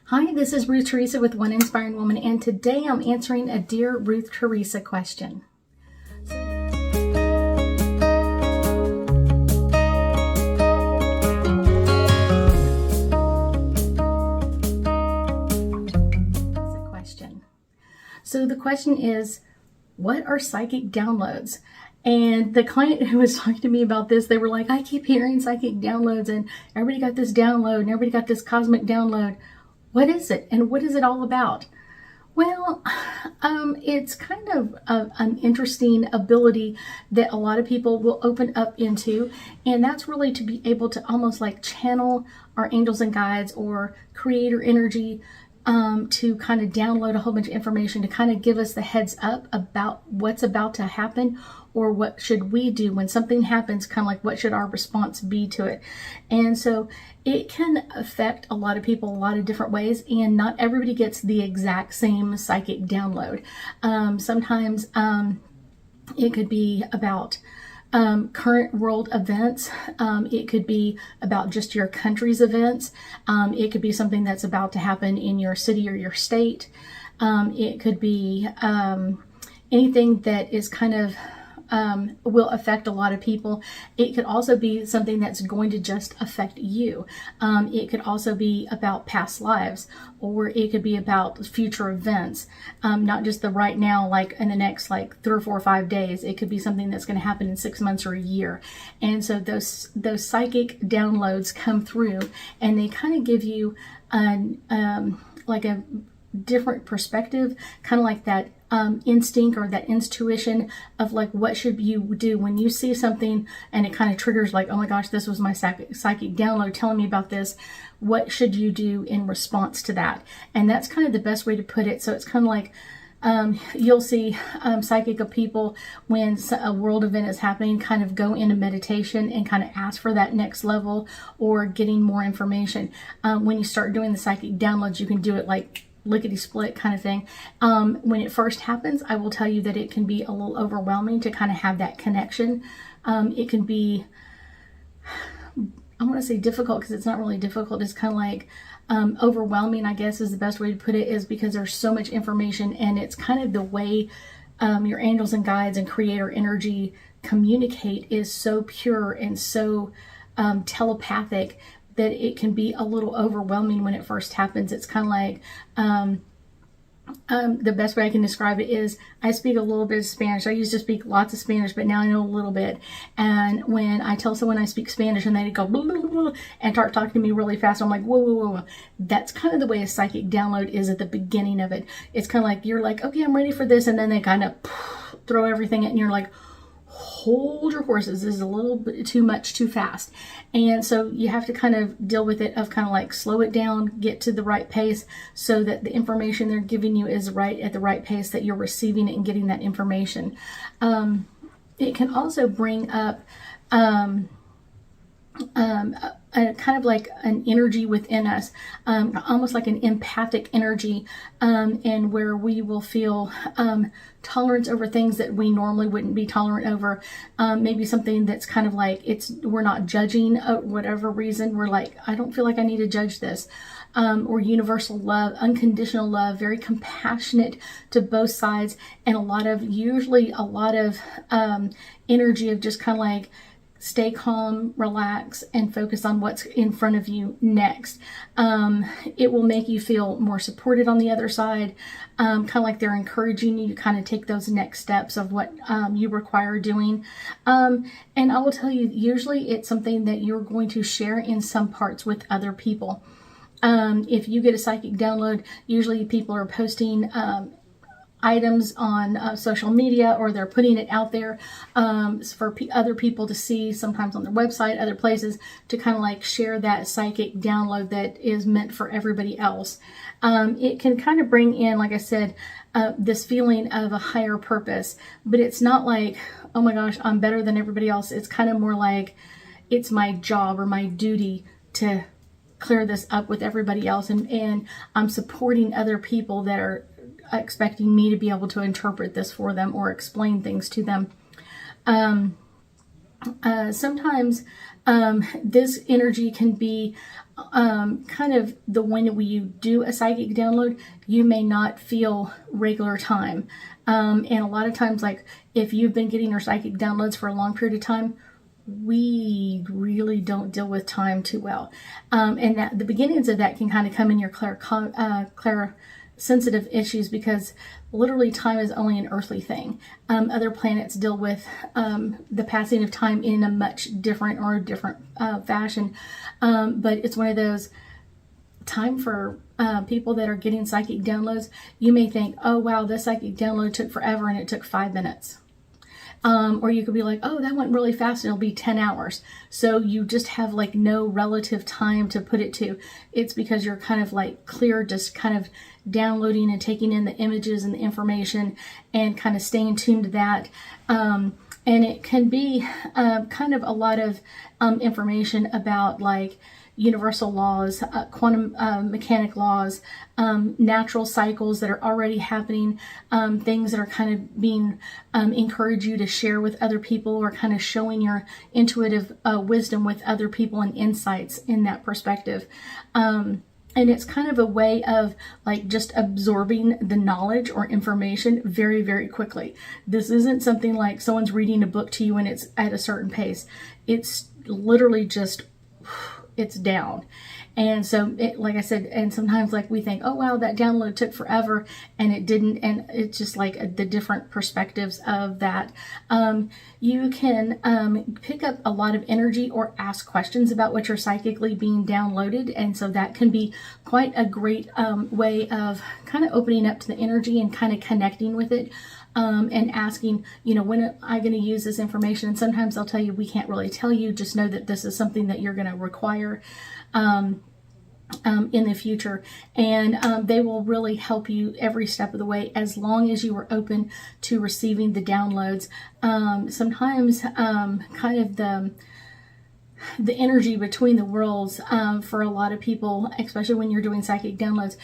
Hi, this is Ruth Theresa with One Inspiring Woman, and today I'm answering a Dear Ruth Theresa question. So the question is, what are psychic downloads? And the client who was talking to me about this, they were like, I keep hearing psychic downloads and everybody got this download and everybody got this cosmic download. What is it? And what is it all about? Well, it's kind of an interesting ability that a lot of people will open up into, and that's really to be able to almost like channel our angels and guides or creator energy, to kind of download a whole bunch of information to kind of give us the heads up about what's about to happen, or what should we do when something happens, kind of like what should our response be to it. And so it can affect a lot of people a lot of different ways, and not everybody gets the exact same psychic download. Sometimes it could be about current world events. It could be about just your country's events. It could be something that's about to happen in your city or your state. It could be anything that is kind of will affect a lot of people. It could also be something that's going to just affect you. It could also be about past lives, or it could be about future events, not just the right now, like in the next like 3 or 4 or 5 days. It could be something that's going to happen in 6 months or a year. And so those psychic downloads come through, and they kind of give you like a different perspective, kind of like that instinct or that intuition of like, what should you do when you see something and it kind of triggers like, oh my gosh, this was my psychic download telling me about this. What should you do in response to that? And that's kind of the best way to put it. So it's kind of like, you'll see psychic of people when a world event is happening kind of go into meditation and kind of ask for that next level or getting more information. When you start doing the psychic downloads, you can do it like lickety split kind of thing. When it first happens, I will tell you that it can be a little overwhelming to kind of have that connection. It can be, I want to say difficult, because it's not really difficult. It's kind of like overwhelming, I guess is the best way to put it, is because there's so much information, and it's kind of the way your angels and guides and creator energy communicate is so pure and so telepathic that it can be a little overwhelming when it first happens. It's kind of like, the best way I can describe it is, I speak a little bit of Spanish. I used to speak lots of Spanish, but now I know a little bit. And when I tell someone I speak Spanish and they go blah, blah, blah, and start talking to me really fast, I'm like, whoa, whoa, whoa, whoa. That's kind of the way a psychic download is at the beginning of it. It's kind of like, you're like, okay, I'm ready for this. And then they kind of throw everything at, and you're like, hold your horses. This is a little bit too much, too fast. And so you have to kind of deal with it, of kind of like slow it down, get to the right pace, so that the information they're giving you is right at the right pace, that you're receiving it and getting that information. It can also bring up a kind of like an energy within us, almost like an empathic energy, and where we will feel tolerance over things that we normally wouldn't be tolerant over. Maybe something that's kind of like, we're not judging whatever reason. We're like, I don't feel like I need to judge this. Or universal love, unconditional love, very compassionate to both sides, and usually a lot of energy of just kind of like, stay calm, relax, and focus on what's in front of you next. It will make you feel more supported on the other side, kind of like they're encouraging you to kind of take those next steps of what you require doing. And I will tell you, usually it's something that you're going to share in some parts with other people. If you get a psychic download, usually people are posting items on social media, or they're putting it out there for other people to see, sometimes on their website, other places, to kind of like share that psychic download that is meant for everybody else. It can kind of bring in, like I said, this feeling of a higher purpose, but it's not like, oh my gosh, I'm better than everybody else. It's kind of more like, it's my job or my duty to clear this up with everybody else, and I'm supporting other people that are expecting me to be able to interpret this for them or explain things to them. Sometimes this energy can be kind of the when you do a psychic download, you may not feel regular time. And a lot of times, like if you've been getting your psychic downloads for a long period of time, we really don't deal with time too well. And that the beginnings of that can kind of come in your sensitive issues, because literally time is only an earthly thing. Other planets deal with the passing of time in a much different fashion. But it's one of those time for people that are getting psychic downloads. You may think, oh wow, this psychic download took forever and it took 5 minutes. Or you could be like, oh, that went really fast and it'll be 10 hours. So you just have like no relative time to put it to. It's because you're kind of like clear, just kind of downloading and taking in the images and the information and kind of staying tuned to that. And it can be kind of a lot of information about like universal laws, quantum mechanic laws, natural cycles that are already happening, things that are kind of being encourage you to share with other people, or kind of showing your intuitive wisdom with other people and insights in that perspective. And it's kind of a way of like just absorbing the knowledge or information very, very quickly. This isn't something like someone's reading a book to you and it's at a certain pace. It's literally just it's down. And so like I said, and sometimes like we think, oh wow, that download took forever, and it didn't. And it's just like the different perspectives of that. You can pick up a lot of energy or ask questions about what you're psychically being downloaded. And so that can be quite a great way of kind of opening up to the energy and kind of connecting with it. And asking, when am I going to use this information? And sometimes they'll tell you, we can't really tell you, just know that this is something that you're going to require in the future. And they will really help you every step of the way, as long as you are open to receiving the downloads. Sometimes kind of the energy between the worlds for a lot of people, especially when you're doing psychic downloads,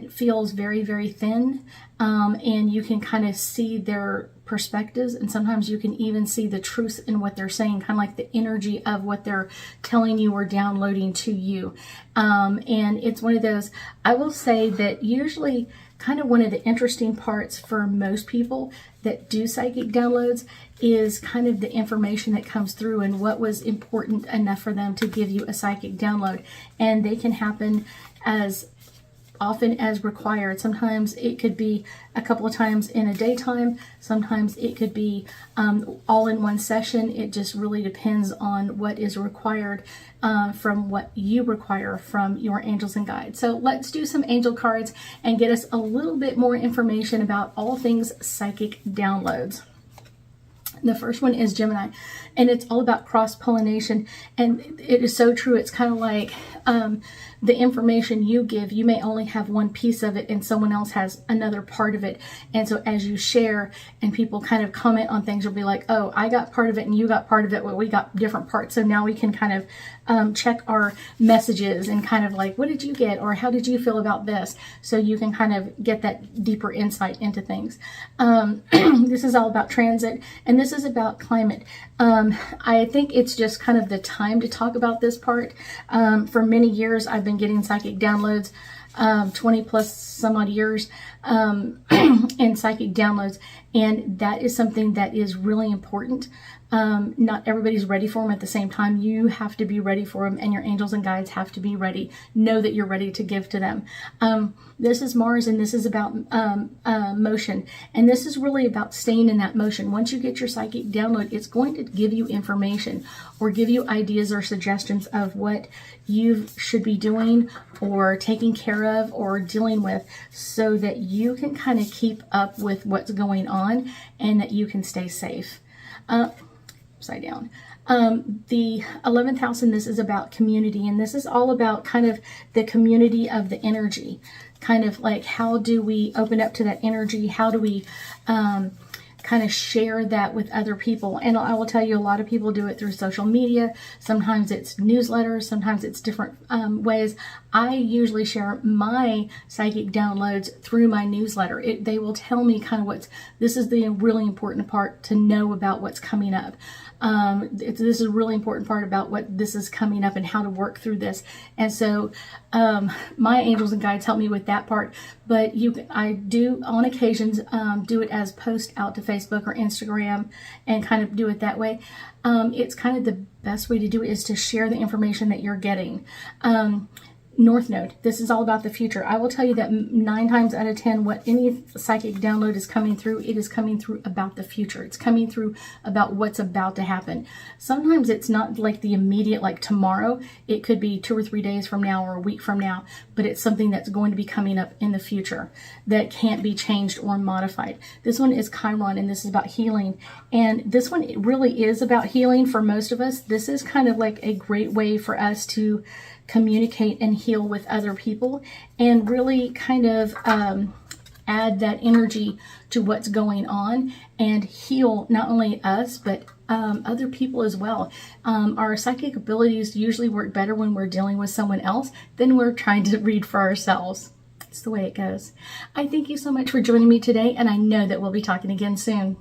feels very, very thin, and you can kind of see their perspectives, and sometimes you can even see the truth in what they're saying, kind of like the energy of what they're telling you or downloading to you. And it's one of those, I will say that usually kind of one of the interesting parts for most people that do psychic downloads is kind of the information that comes through and what was important enough for them to give you a psychic download. And they can happen as often as required. Sometimes it could be a couple of times in a daytime. Sometimes it could be all in one session. It just really depends on what is required from what you require from your angels and guides. So let's do some angel cards and get us a little bit more information about all things psychic downloads. The first one is Gemini, and it's all about cross-pollination, and it is so true. It's kind of like the information you give, you may only have one piece of it and someone else has another part of it. And so as you share and people kind of comment on things, you'll be like, oh, I got part of it and you got part of it. Well, we got different parts. So now we can kind of check our messages and kind of like, what did you get? Or how did you feel about this? So you can kind of get that deeper insight into things. This is all about transit, and this is about climate. I think it's just kind of the time to talk about this part. For many years, I've been getting psychic downloads, 20 plus some odd years, and psychic downloads. And that is something that is really important. Not everybody's ready for them at the same time. You have to be ready for them, and your angels and guides have to be ready. Know that you're ready to give to them. This is Mars, and this is about motion. And this is really about staying in that motion. Once you get your psychic download, it's going to give you information or give you ideas or suggestions of what you should be doing or taking care of or dealing with, so that you can kind of keep up with what's going on and that you can stay safe. Upside down. The 11th house, and this is about community, and this is all about kind of the community of the energy, kind of like how do we open up to that energy, how do we kind of share that with other people. And I will tell you, a lot of people do it through social media. Sometimes it's newsletters, sometimes it's different ways. I usually share my psychic downloads through my newsletter. They will tell me kind of this is the really important part to know about what's coming up. This is a really important part about what this is coming up and how to work through this. And so my angels and guides help me with that part. But I do on occasions do it as post out to Facebook or Instagram and kind of do it that way. It's kind of the best way to do it is to share the information that you're getting. North Node. This is all about the future. I will tell you that 9 times out of 10, what any psychic download is coming through, it is coming through about the future. It's coming through about what's about to happen. Sometimes it's not like the immediate, like tomorrow. It could be 2 or 3 days from now or a week from now, but it's something that's going to be coming up in the future that can't be changed or modified. This one is Chiron, and this is about healing. And this one it really is about healing for most of us. This is kind of like a great way for us to communicate and heal with other people and really kind of add that energy to what's going on and heal not only us but other people as well. Our psychic abilities usually work better when we're dealing with someone else than we're trying to read for ourselves. It's the way it goes. I thank you so much for joining me today, and I know that we'll be talking again soon.